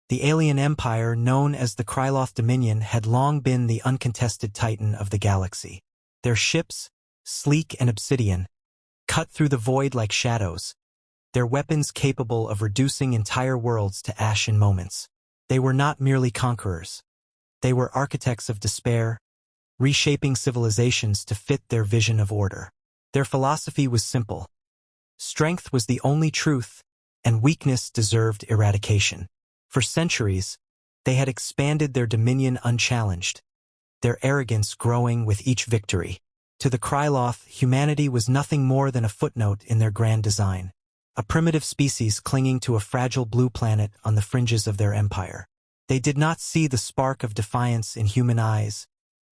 The alien empire known as the Kryloth Dominion had long been the uncontested titan of the galaxy. Their ships, sleek and obsidian, cut through the void like shadows, their weapons capable of reducing entire worlds to ash in moments. They were not merely conquerors. They were architects of despair, reshaping civilizations to fit their vision of order. Their philosophy was simple. Strength was the only truth, and weakness deserved eradication. For centuries, they had expanded their dominion unchallenged, their arrogance growing with each victory. To the Kryloth, humanity was nothing more than a footnote in their grand design, a primitive species clinging to a fragile blue planet on the fringes of their empire. They did not see the spark of defiance in human eyes,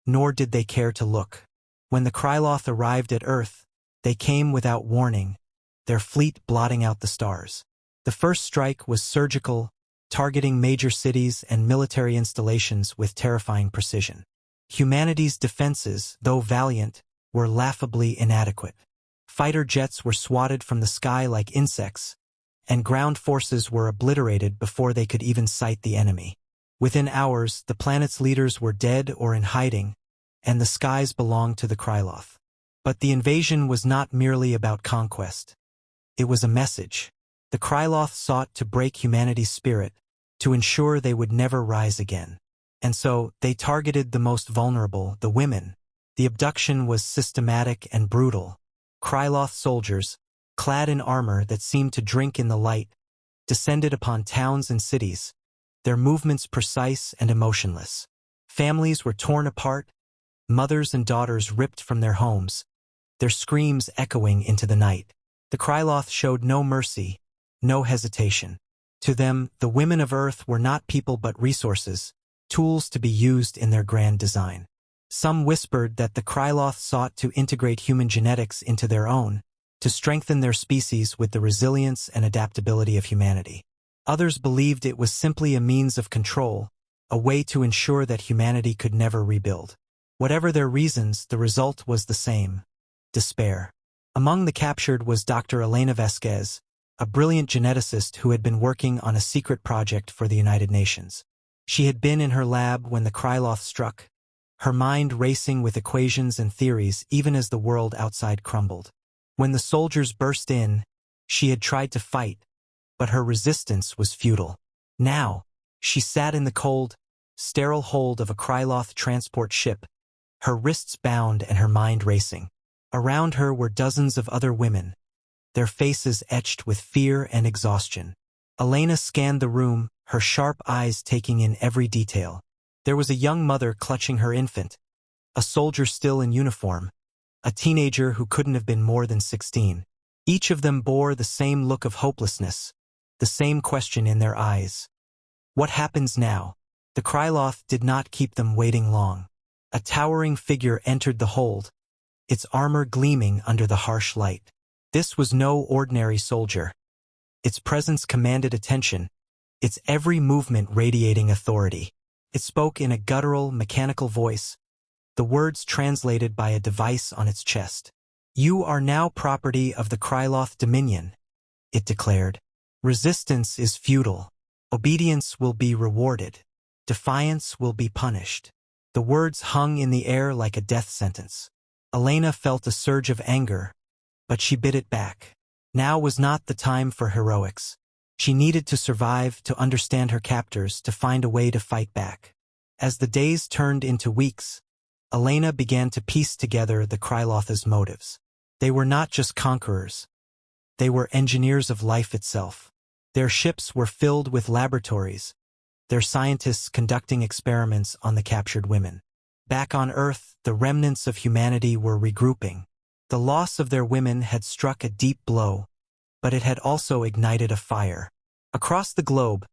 nor did they care to look. When the Kryloth arrived at Earth, they came without warning, their fleet blotting out the stars. The first strike was surgical, targeting major cities and military installations with terrifying precision. Humanity's defenses, though valiant, were laughably inadequate. Fighter jets were swatted from the sky like insects, and ground forces were obliterated before they could even sight the enemy. Within hours, the planet's leaders were dead or in hiding, and the skies belonged to the Kryloth. But the invasion was not merely about conquest. It was a message. The Kryloth sought to break humanity's spirit, to ensure they would never rise again. And so, they targeted the most vulnerable, the women. The abduction was systematic and brutal. Kryloth soldiers, clad in armor that seemed to drink in the light, descended upon towns and cities, their movements precise and emotionless. Families were torn apart, mothers and daughters ripped from their homes, their screams echoing into the night. The Kryloth showed no mercy, no hesitation. To them, the women of Earth were not people but resources, tools to be used in their grand design. Some whispered that the Kryloth sought to integrate human genetics into their own, to strengthen their species with the resilience and adaptability of humanity. Others believed it was simply a means of control, a way to ensure that humanity could never rebuild. Whatever their reasons, the result was the same: despair. Among the captured was Dr. Elena Vasquez, a brilliant geneticist who had been working on a secret project for the United Nations. She had been in her lab when the Kryloth struck, her mind racing with equations and theories even as the world outside crumbled. When the soldiers burst in, she had tried to fight, but her resistance was futile. Now, she sat in the cold, sterile hold of a Kryloth transport ship, her wrists bound and her mind racing. Around her were dozens of other women, their faces etched with fear and exhaustion. Elena scanned the room, her sharp eyes taking in every detail. There was a young mother clutching her infant, a soldier still in uniform, a teenager who couldn't have been more than 16. Each of them bore the same look of hopelessness, the same question in their eyes. What happens now? The Kryloth did not keep them waiting long. A towering figure entered the hold, its armor gleaming under the harsh light. This was no ordinary soldier. Its presence commanded attention, its every movement radiating authority. It spoke in a guttural, mechanical voice, the words translated by a device on its chest. "You are now property of the Kryloth Dominion," it declared. "Resistance is futile. Obedience will be rewarded. Defiance will be punished." The words hung in the air like a death sentence. Elena felt a surge of anger, but she bit it back. Now was not the time for heroics. She needed to survive, to understand her captors, to find a way to fight back. As the days turned into weeks, Elena began to piece together the Kryloth's motives. They were not just conquerors. They were engineers of life itself. Their ships were filled with laboratories, their scientists conducting experiments on the captured women. Back on Earth, the remnants of humanity were regrouping. The loss of their women had struck a deep blow, but it had also ignited a fire. Across the globe,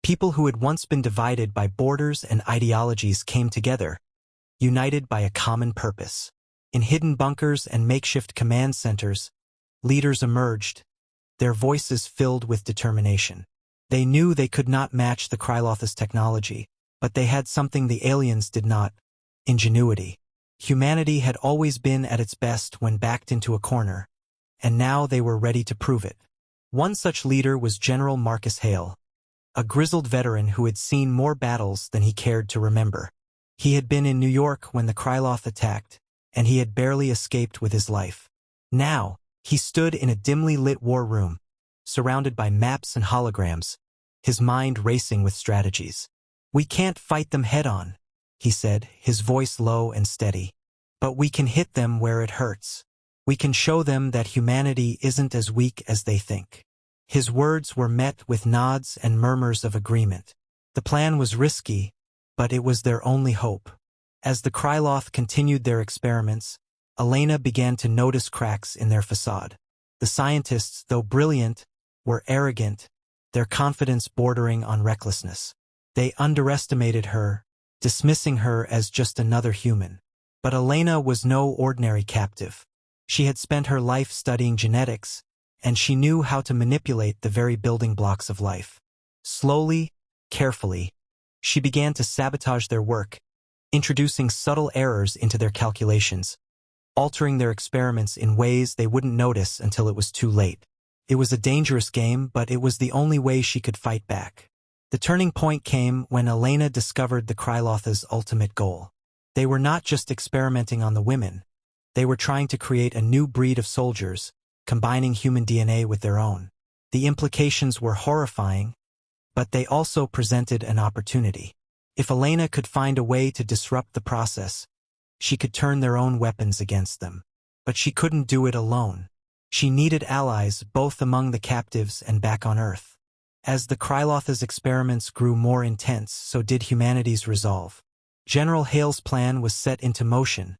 people who had once been divided by borders and ideologies came together, united by a common purpose. In hidden bunkers and makeshift command centers, leaders emerged, their voices filled with determination. They knew they could not match the Kryloth's technology, but they had something the aliens did not: ingenuity. Humanity had always been at its best when backed into a corner, and now they were ready to prove it. One such leader was General Marcus Hale, a grizzled veteran who had seen more battles than he cared to remember. He had been in New York when the Kryloth attacked, and he had barely escaped with his life. Now, he stood in a dimly lit war room, surrounded by maps and holograms, his mind racing with strategies. "We can't fight them head-on," he said, his voice low and steady. "But we can hit them where it hurts. We can show them that humanity isn't as weak as they think." His words were met with nods and murmurs of agreement. The plan was risky, but it was their only hope. As the Kryloth continued their experiments, Elena began to notice cracks in their facade. The scientists, though brilliant, were arrogant, their confidence bordering on recklessness. They underestimated her, dismissing her as just another human. But Elena was no ordinary captive. She had spent her life studying genetics, and she knew how to manipulate the very building blocks of life. Slowly, carefully, she began to sabotage their work, introducing subtle errors into their calculations, altering their experiments in ways they wouldn't notice until it was too late. It was a dangerous game, but it was the only way she could fight back. The turning point came when Elena discovered the Kryloth's ultimate goal. They were not just experimenting on the women. They were trying to create a new breed of soldiers, combining human DNA with their own. The implications were horrifying, but they also presented an opportunity. If Elena could find a way to disrupt the process, she could turn their own weapons against them. But she couldn't do it alone. She needed allies both among the captives and back on Earth. As the Kryloth's experiments grew more intense, so did humanity's resolve. General Hale's plan was set into motion,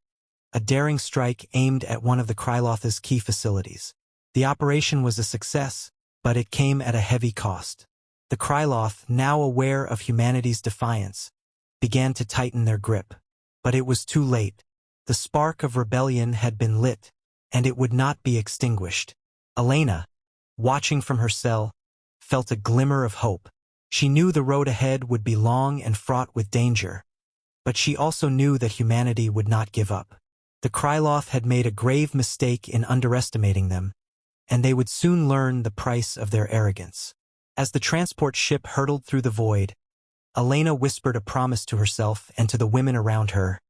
a daring strike aimed at one of the Kryloth's key facilities. The operation was a success, but it came at a heavy cost. The Kryloth, now aware of humanity's defiance, began to tighten their grip. But it was too late. The spark of rebellion had been lit, and it would not be extinguished. Elena, watching from her cell, felt a glimmer of hope. She knew the road ahead would be long and fraught with danger, but she also knew that humanity would not give up. The Kryloth had made a grave mistake in underestimating them, and they would soon learn the price of their arrogance. As the transport ship hurtled through the void, Elena whispered a promise to herself and to the women around her.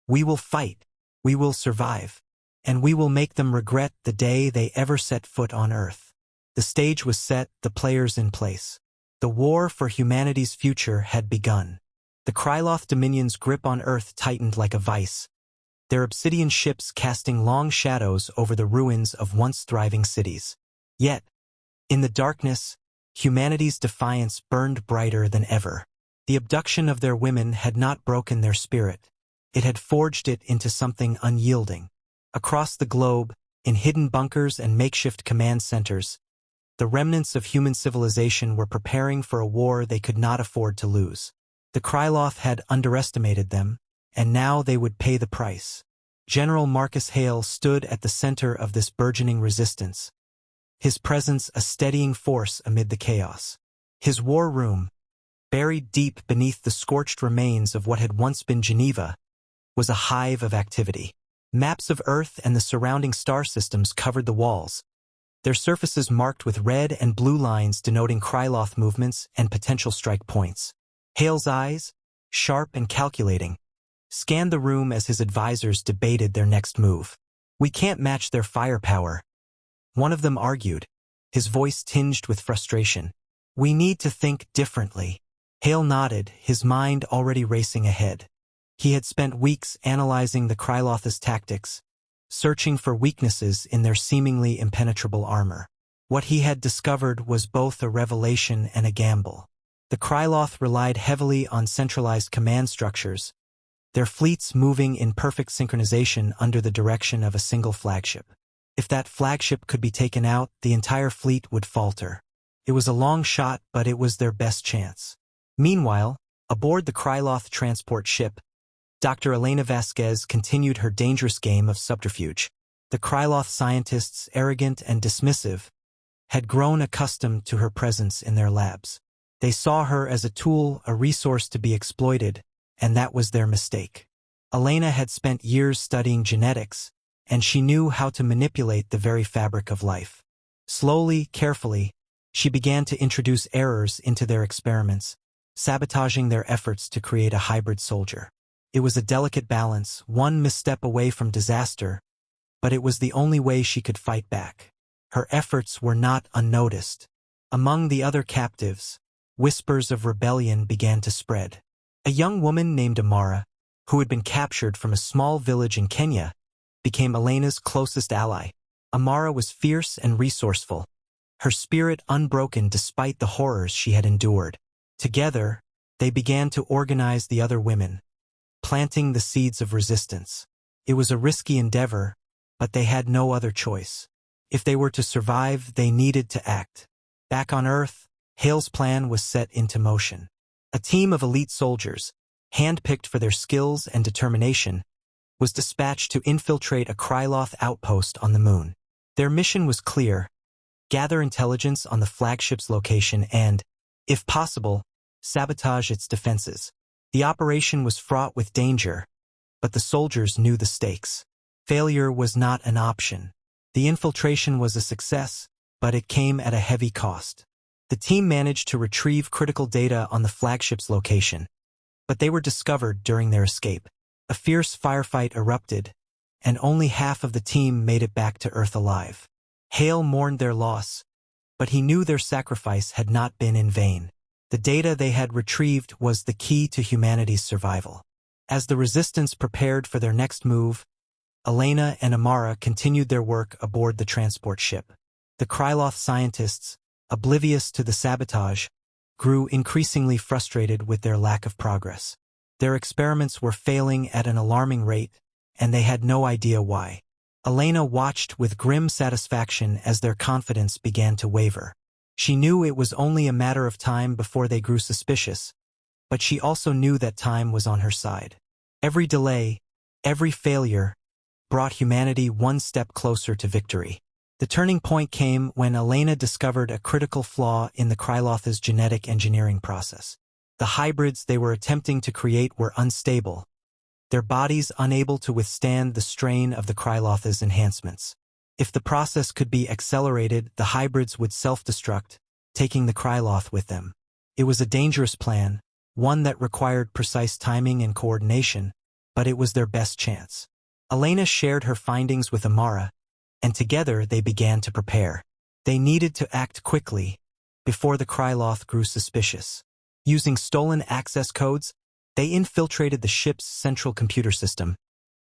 "We will fight, we will survive, and we will make them regret the day they ever set foot on Earth." The stage was set, the players in place. The war for humanity's future had begun. The Kryloth Dominion's grip on Earth tightened like a vice, their obsidian ships casting long shadows over the ruins of once thriving cities. Yet, in the darkness, humanity's defiance burned brighter than ever. The abduction of their women had not broken their spirit. It had forged it into something unyielding. Across the globe, in hidden bunkers and makeshift command centers, the remnants of human civilization were preparing for a war they could not afford to lose. The Kryloth had underestimated them, and now they would pay the price. General Marcus Hale stood at the center of this burgeoning resistance, his presence a steadying force amid the chaos. His war room, buried deep beneath the scorched remains of what had once been Geneva, was a hive of activity. Maps of Earth and the surrounding star systems covered the walls, their surfaces marked with red and blue lines denoting Kryloth movements and potential strike points. Hale's eyes, sharp and calculating, scanned the room as his advisors debated their next move. "We can't match their firepower," one of them argued, his voice tinged with frustration. "We need to think differently." Hale nodded, his mind already racing ahead. He had spent weeks analyzing the Kryloth's tactics, searching for weaknesses in their seemingly impenetrable armor. What he had discovered was both a revelation and a gamble. The Kryloth relied heavily on centralized command structures, their fleets moving in perfect synchronization under the direction of a single flagship. If that flagship could be taken out, the entire fleet would falter. It was a long shot, but it was their best chance. Meanwhile, aboard the Kryloth transport ship, Dr. Elena Vasquez continued her dangerous game of subterfuge. The Kryloth scientists, arrogant and dismissive, had grown accustomed to her presence in their labs. They saw her as a tool, a resource to be exploited, and that was their mistake. Elena had spent years studying genetics, and she knew how to manipulate the very fabric of life. Slowly, carefully, She began to introduce errors into their experiments, sabotaging their efforts to create a hybrid soldier. It was a delicate balance, one misstep away from disaster, but it was the only way she could fight back. Her efforts were not unnoticed. Among the other captives, whispers of rebellion began to spread. A young woman named Amara, who had been captured from a small village in Kenya, became Elena's closest ally. Amara was fierce and resourceful, her spirit unbroken despite the horrors she had endured. Together, they began to organize the other women, planting the seeds of resistance. It was a risky endeavor, but they had no other choice. If they were to survive, they needed to act. Back on Earth, Hale's plan was set into motion. A team of elite soldiers, handpicked for their skills and determination, was dispatched to infiltrate a Kryloth outpost on the moon. Their mission was clear: gather intelligence on the flagship's location and, if possible, sabotage its defenses. The operation was fraught with danger, but the soldiers knew the stakes. Failure was not an option. The infiltration was a success, but it came at a heavy cost. The team managed to retrieve critical data on the flagship's location, but they were discovered during their escape. A fierce firefight erupted, and only half of the team made it back to Earth alive. Hale mourned their loss, but he knew their sacrifice had not been in vain. The data they had retrieved was the key to humanity's survival. As the Resistance prepared for their next move, Elena and Amara continued their work aboard the transport ship. The Kryloth scientists, oblivious to the sabotage, grew increasingly frustrated with their lack of progress. Their experiments were failing at an alarming rate, and they had no idea why. Elena watched with grim satisfaction as their confidence began to waver. She knew it was only a matter of time before they grew suspicious, but she also knew that time was on her side. Every delay, every failure, brought humanity one step closer to victory. The turning point came when Elena discovered a critical flaw in the Kryloth's genetic engineering process. The hybrids they were attempting to create were unstable, their bodies unable to withstand the strain of the Kryloth's enhancements. If the process could be accelerated, the hybrids would self-destruct, taking the Kryloth with them. It was a dangerous plan, one that required precise timing and coordination, but it was their best chance. Elena shared her findings with Amara, and together they began to prepare. They needed to act quickly, before the Kryloth grew suspicious. Using stolen access codes, they infiltrated the ship's central computer system,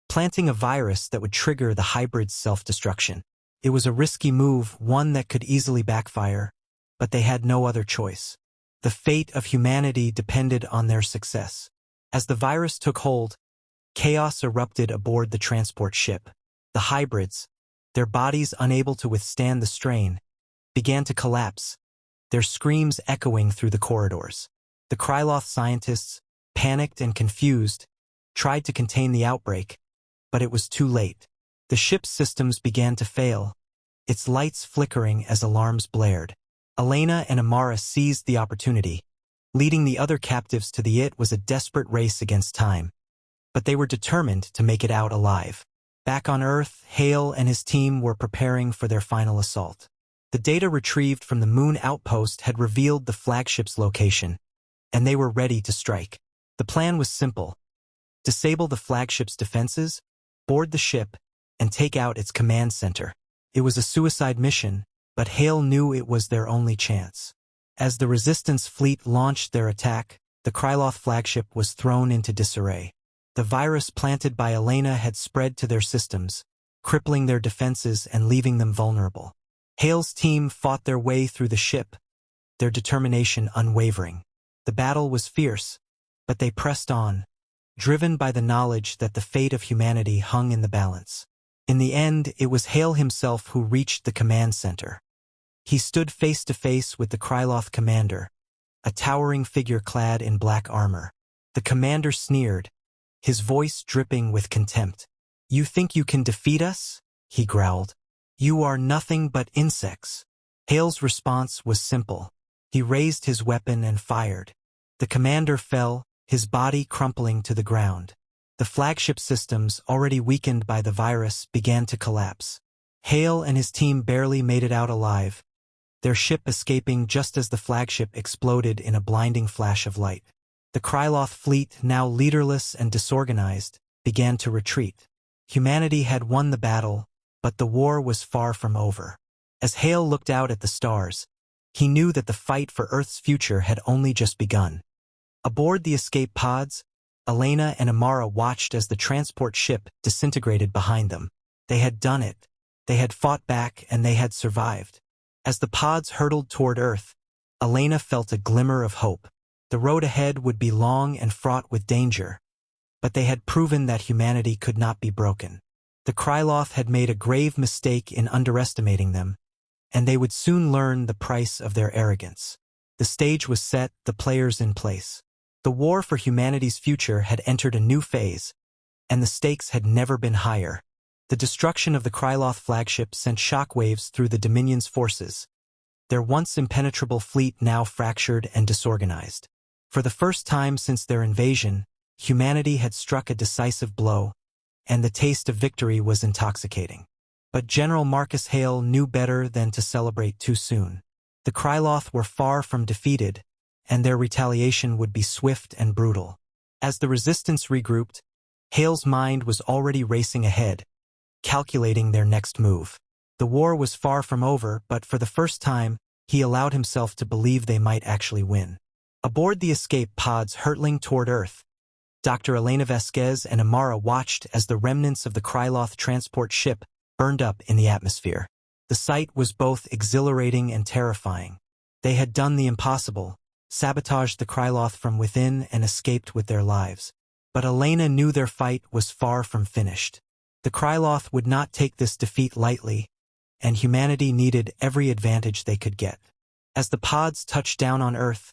planting a virus that would trigger the hybrid's self-destruction. It was a risky move, one that could easily backfire, but they had no other choice. The fate of humanity depended on their success. As the virus took hold, chaos erupted aboard the transport ship. The hybrids, their bodies unable to withstand the strain, began to collapse, their screams echoing through the corridors. The Kryloth scientists, panicked and confused, tried to contain the outbreak, but it was too late. The ship's systems began to fail, its lights flickering as alarms blared. Elena and Amara seized the opportunity. Leading the other captives to the It was a desperate race against time, but they were determined to make it out alive. Back on Earth, Hale and his team were preparing for their final assault. The data retrieved from the moon outpost had revealed the flagship's location, and they were ready to strike. The plan was simple: disable the flagship's defenses, board the ship, and take out its command center. It was a suicide mission, but Hale knew it was their only chance. As the Resistance fleet launched their attack, the Kryloth flagship was thrown into disarray. The virus planted by Elena had spread to their systems, crippling their defenses and leaving them vulnerable. Hale's team fought their way through the ship, their determination unwavering. The battle was fierce, but they pressed on, driven by the knowledge that the fate of humanity hung in the balance. In the end, it was Hale himself who reached the command center. He stood face to face with the Kryloth commander, a towering figure clad in black armor. The commander sneered, his voice dripping with contempt. "You think you can defeat us?" he growled. "You are nothing but insects." Hale's response was simple. He raised his weapon and fired. The commander fell, his body crumpling to the ground. The flagship systems, already weakened by the virus, began to collapse. Hale and his team barely made it out alive, their ship escaping just as the flagship exploded in a blinding flash of light. The Kryloth fleet, now leaderless and disorganized, began to retreat. Humanity had won the battle, but the war was far from over. As Hale looked out at the stars, he knew that the fight for Earth's future had only just begun. Aboard the escape pods, Elena and Amara watched as the transport ship disintegrated behind them. They had done it. They had fought back and they had survived. As the pods hurtled toward Earth, Elena felt a glimmer of hope. The road ahead would be long and fraught with danger, but they had proven that humanity could not be broken. The Kryloth had made a grave mistake in underestimating them, and they would soon learn the price of their arrogance. The stage was set, the players in place. The war for humanity's future had entered a new phase, and the stakes had never been higher. The destruction of the Kryloth flagship sent shockwaves through the Dominion's forces, their once impenetrable fleet now fractured and disorganized. For the first time since their invasion, humanity had struck a decisive blow, and the taste of victory was intoxicating. But General Marcus Hale knew better than to celebrate too soon. The Kryloth were far from defeated, and their retaliation would be swift and brutal. As the resistance regrouped, Hale's mind was already racing ahead, calculating their next move. The war was far from over, but for the first time, he allowed himself to believe they might actually win. Aboard the escape pods hurtling toward Earth, Dr. Elena Vasquez and Amara watched as the remnants of the Kryloth transport ship burned up in the atmosphere. The sight was both exhilarating and terrifying. They had done the impossible, sabotaged the Kryloth from within and escaped with their lives. But Elena knew their fight was far from finished. The Kryloth would not take this defeat lightly, and humanity needed every advantage they could get. As the pods touched down on Earth,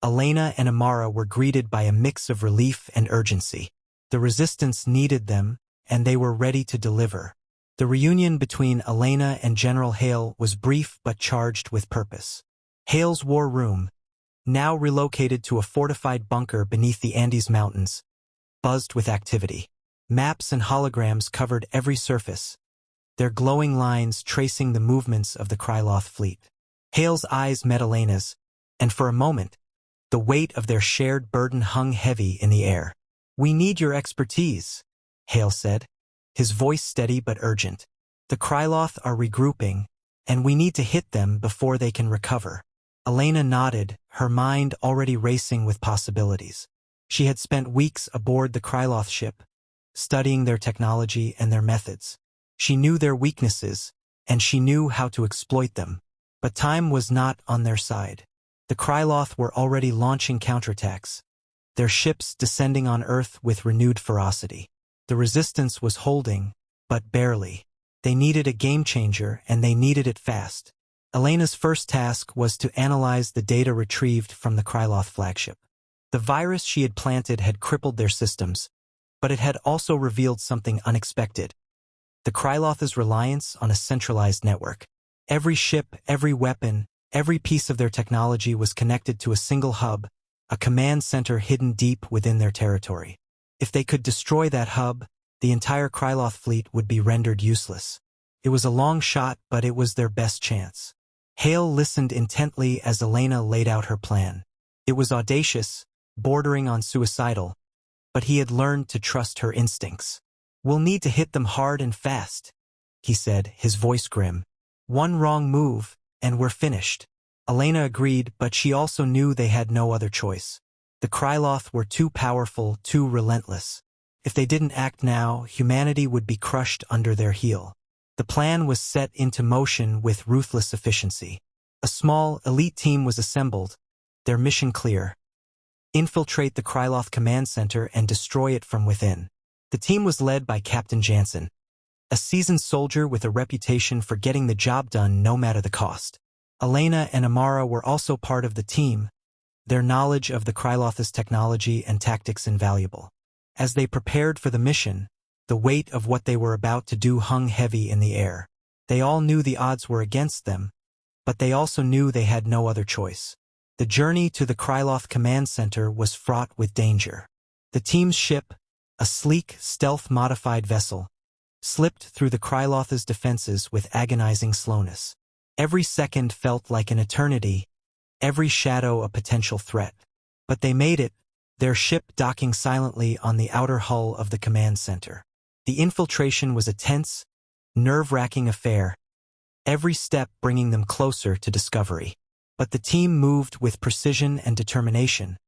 Elena and Amara were greeted by a mix of relief and urgency. The resistance needed them, and they were ready to deliver. The reunion between Elena and General Hale was brief but charged with purpose. Hale's war room, now relocated to a fortified bunker beneath the Andes Mountains, buzzed with activity. Maps and holograms covered every surface, their glowing lines tracing the movements of the Kryloth fleet. Hale's eyes met Elena's, and for a moment, the weight of their shared burden hung heavy in the air. "We need your expertise," Hale said, his voice steady but urgent. "The Kryloth are regrouping, and we need to hit them before they can recover." Elena nodded, her mind already racing with possibilities. She had spent weeks aboard the Kryloth ship, studying their technology and their methods. She knew their weaknesses, and she knew how to exploit them. But time was not on their side. The Kryloth were already launching counterattacks, their ships descending on Earth with renewed ferocity. The resistance was holding, but barely. They needed a game-changer, and they needed it fast. Elena's first task was to analyze the data retrieved from the Kryloth flagship. The virus she had planted had crippled their systems, but it had also revealed something unexpected. The Kryloth's reliance on a centralized network. Every ship, every weapon, every piece of their technology was connected to a single hub, a command center hidden deep within their territory. If they could destroy that hub, the entire Kryloth fleet would be rendered useless. It was a long shot, but it was their best chance. Hale listened intently as Elena laid out her plan. It was audacious, bordering on suicidal, but he had learned to trust her instincts. "We'll need to hit them hard and fast," he said, his voice grim. "One wrong move, and we're finished." Elena agreed, but she also knew they had no other choice. The Kryloth were too powerful, too relentless. If they didn't act now, humanity would be crushed under their heel. The plan was set into motion with ruthless efficiency. A small, elite team was assembled, their mission clear: infiltrate the Kryloth command center and destroy it from within. The team was led by Captain Jansen, a seasoned soldier with a reputation for getting the job done no matter the cost. Elena and Amara were also part of the team, their knowledge of the Kryloth's technology and tactics invaluable. As they prepared for the mission, the weight of what they were about to do hung heavy in the air. They all knew the odds were against them, but they also knew they had no other choice. The journey to the Kryloth command center was fraught with danger. The team's ship, a sleek, stealth-modified vessel, slipped through the Kryloth's defenses with agonizing slowness. Every second felt like an eternity, every shadow a potential threat. But they made it, their ship docking silently on the outer hull of the command center. The infiltration was a tense, nerve-wracking affair, every step bringing them closer to discovery. But the team moved with precision and determination,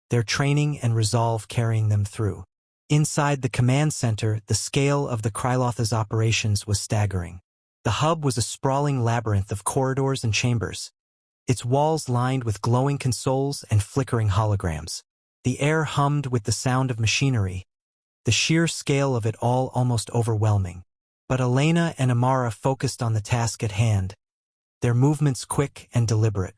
their training and resolve carrying them through. Inside the command center, the scale of the Kryloth's operations was staggering. The hub was a sprawling labyrinth of corridors and chambers, its walls lined with glowing consoles and flickering holograms. The air hummed with the sound of machinery, the sheer scale of it all almost overwhelming. But Elena and Amara focused on the task at hand, their movements quick and deliberate.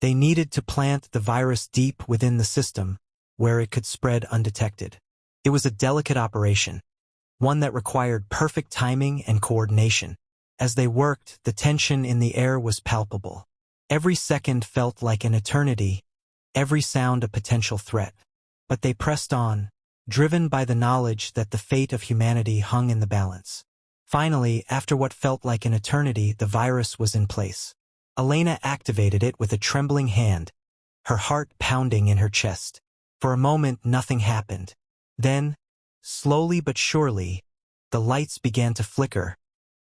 They needed to plant the virus deep within the system, where it could spread undetected. It was a delicate operation, one that required perfect timing and coordination. As they worked, the tension in the air was palpable. Every second felt like an eternity, every sound a potential threat. But they pressed on, driven by the knowledge that the fate of humanity hung in the balance. Finally, after what felt like an eternity, the virus was in place. Elena activated it with a trembling hand, her heart pounding in her chest. For a moment, nothing happened. Then, slowly but surely, the lights began to flicker,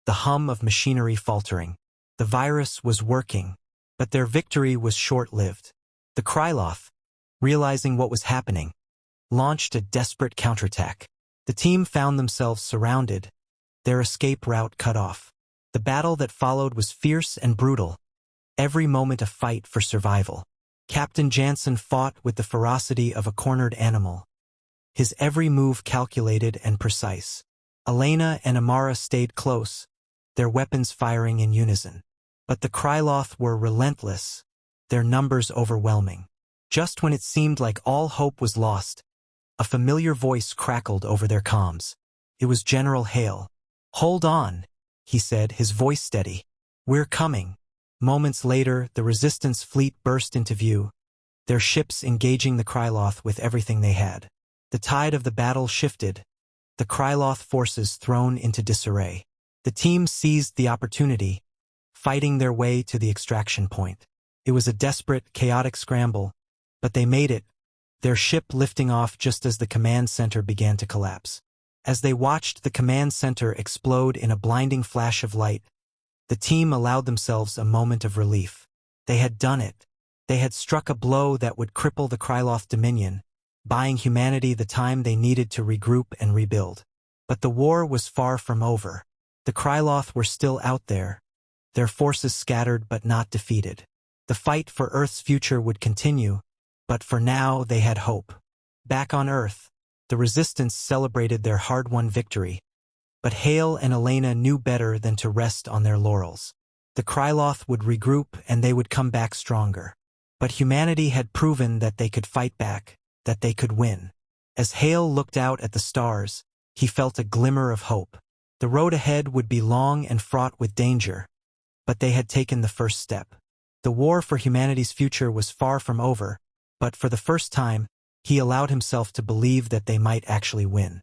the hum of machinery faltering. The virus was working, but their victory was short-lived. The Kryloth, realizing what was happening, launched a desperate counterattack. The team found themselves surrounded, their escape route cut off. The battle that followed was fierce and brutal, every moment a fight for survival. Captain Jansen fought with the ferocity of a cornered animal, his every move calculated and precise. Elena and Amara stayed close, their weapons firing in unison. But the Kryloth were relentless, their numbers overwhelming. Just when it seemed like all hope was lost, a familiar voice crackled over their comms. It was General Hale. "Hold on," he said, his voice steady. "We're coming." Moments later, the Resistance fleet burst into view, their ships engaging the Kryloth with everything they had. The tide of the battle shifted, the Kryloth forces thrown into disarray. The team seized the opportunity, fighting their way to the extraction point. It was a desperate, chaotic scramble, but they made it, their ship lifting off just as the command center began to collapse. As they watched the command center explode in a blinding flash of light, the team allowed themselves a moment of relief. They had done it. They had struck a blow that would cripple the Kryloth Dominion, buying humanity the time they needed to regroup and rebuild. But the war was far from over. The Kryloth were still out there, their forces scattered but not defeated. The fight for Earth's future would continue, but for now they had hope. Back on Earth, the Resistance celebrated their hard-won victory, but Hale and Elena knew better than to rest on their laurels. The Kryloth would regroup and they would come back stronger. But humanity had proven that they could fight back, that they could win. As Hale looked out at the stars, he felt a glimmer of hope. The road ahead would be long and fraught with danger, but they had taken the first step. The war for humanity's future was far from over, but for the first time, he allowed himself to believe that they might actually win.